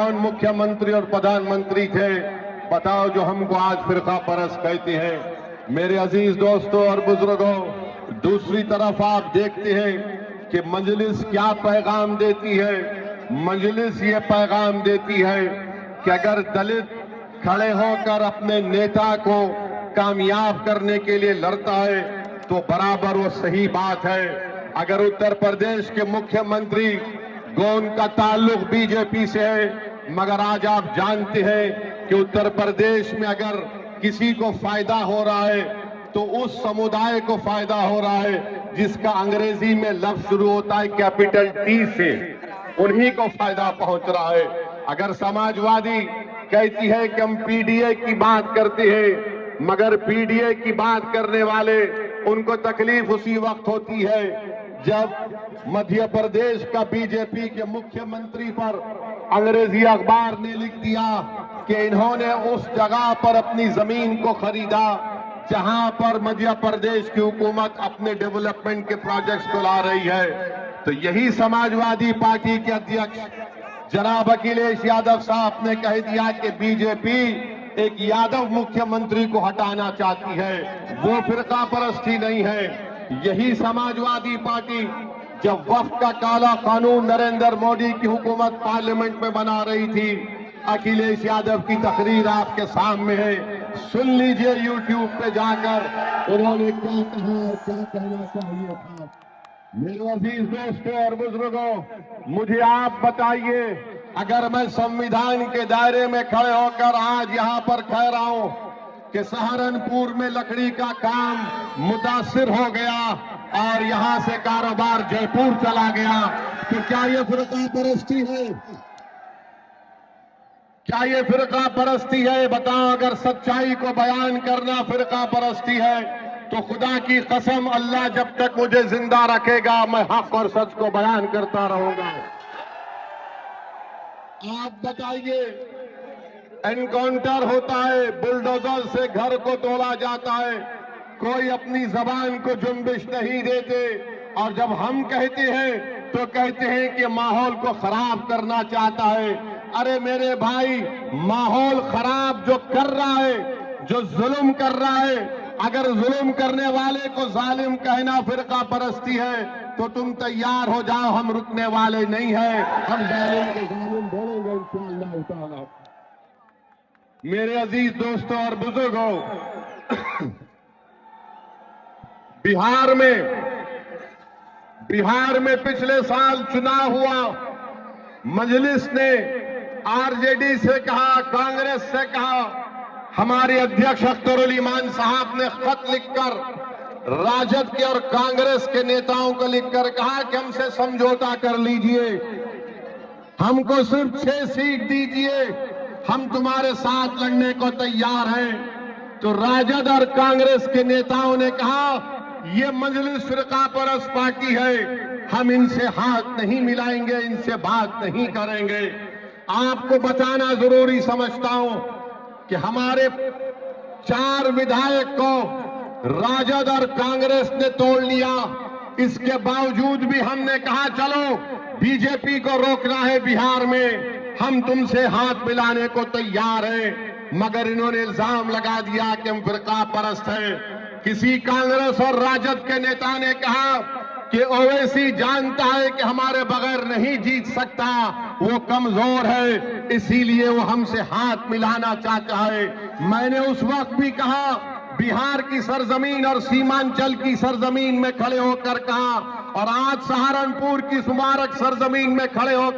कौन मुख्यमंत्री और प्रधानमंत्री थे बताओ जो हमको आज फिरका परस्त कहते हैं। मेरे अजीज दोस्तों और बुजुर्गों, दूसरी तरफ आप देखते हैं कि मजलिस क्या पैगाम देती है। मजलिस ये पैगाम देती है कि अगर दलित खड़े होकर अपने नेता को कामयाब करने के लिए लड़ता है तो बराबर वो सही बात है। अगर उत्तर प्रदेश के मुख्यमंत्री गोन का ताल्लुक बीजेपी से है, मगर आज आप जानते हैं कि उत्तर प्रदेश में अगर किसी को फायदा हो रहा है तो उस समुदाय को फायदा हो रहा है जिसका अंग्रेजी में लफ्ज शुरू होता है कैपिटल टी से, उन्हीं को फायदा पहुंच रहा है। अगर समाजवादी कहती है कि हम पीडीए की बात करते हैं, मगर पीडीए की बात करने वाले उनको तकलीफ उसी वक्त होती है जब मध्य प्रदेश का बीजेपी के मुख्यमंत्री पर अंग्रेजी अखबार ने लिख दिया कि इन्होंने उस जगह पर अपनी जमीन को खरीदा जहां पर मध्य प्रदेश की हुकूमत अपने डेवलपमेंट के प्रोजेक्ट्स को ला रही है। तो यही समाजवादी पार्टी के अध्यक्ष जनाब अखिलेश यादव साहब ने कह दिया कि बीजेपी एक यादव मुख्यमंत्री को हटाना चाहती है, वो फिरका परस्ती नहीं है। यही समाजवादी पार्टी जब वक्फ का काला कानून नरेंद्र मोदी की हुकूमत पार्लियामेंट में बना रही थी, अखिलेश यादव की तकरीर आपके सामने है, सुन लीजिए यूट्यूब पे जाकर उन्होंने क्या कहा, क्या कहना चाहिए था। मेरे अजीज दोस्तों और बुजुर्गों, मुझे आप बताइए, अगर मैं संविधान के दायरे में खड़े होकर आज यहाँ पर कह रहा हूं कि सहारनपुर में लकड़ी का काम मुतासिर हो गया और यहां से कारोबार जयपुर चला गया, तो क्या ये फिरका परस्ती है? क्या ये फिरका परस्ती है? बताओ, अगर सच्चाई को बयान करना फिरका परस्ती है तो खुदा की कसम अल्लाह जब तक मुझे जिंदा रखेगा मैं हक और सच को बयान करता रहूंगा। आप बताइए, एनकाउंटर होता है, बुलडोजर से घर को तोड़ा जाता है, कोई अपनी जबान को जुम्बिश नहीं देते, और जब हम कहते हैं तो कहते हैं कि माहौल को खराब करना चाहता है। अरे मेरे भाई, माहौल खराब जो कर रहा है, जो जुल्म कर रहा है, अगर जुल्म करने वाले को जालिम कहना फिरका परस्ती है तो तुम तैयार हो जाओ, हम रुकने वाले नहीं हैं, हम जालिम को जालिम बोलेंगे इंशाअल्लाह ताला। मेरे अजीज दोस्तों और बुजुर्गों, बिहार में पिछले साल चुनाव हुआ, मजलिस ने आरजेडी से कहा, कांग्रेस से कहा, हमारे अध्यक्ष अख्तरुल ईमान साहब ने खत लिखकर राजद के और कांग्रेस के नेताओं को लिखकर कहा कि हमसे समझौता कर लीजिए, हमको सिर्फ 6 सीट दीजिए, हम तुम्हारे साथ लड़ने को तैयार हैं। तो राजद और कांग्रेस के नेताओं ने कहा ये मजलिस फिरका परस्त पार्टी है, हम इनसे हाथ नहीं मिलाएंगे, इनसे बात नहीं करेंगे। आपको बताना जरूरी समझता हूं कि हमारे 4 विधायक को राजद और कांग्रेस ने तोड़ लिया। इसके बावजूद भी हमने कहा चलो बीजेपी को रोकना है बिहार में, हम तुमसे हाथ मिलाने को तैयार हैं, मगर इन्होंने इल्जाम लगा दिया कि हम फिरका परस्त हैं। किसी कांग्रेस और राजद के नेता ने कहा कि ओवैसी जानता है कि हमारे बगैर नहीं जीत सकता, वो कमजोर है, इसीलिए वो हमसे हाथ मिलाना चाहता है। मैंने उस वक्त भी कहा, बिहार की सरजमीन और सीमांचल की सरजमीन में खड़े होकर कहा, और आज सहारनपुर की मुबारक सरजमीन में खड़े होकर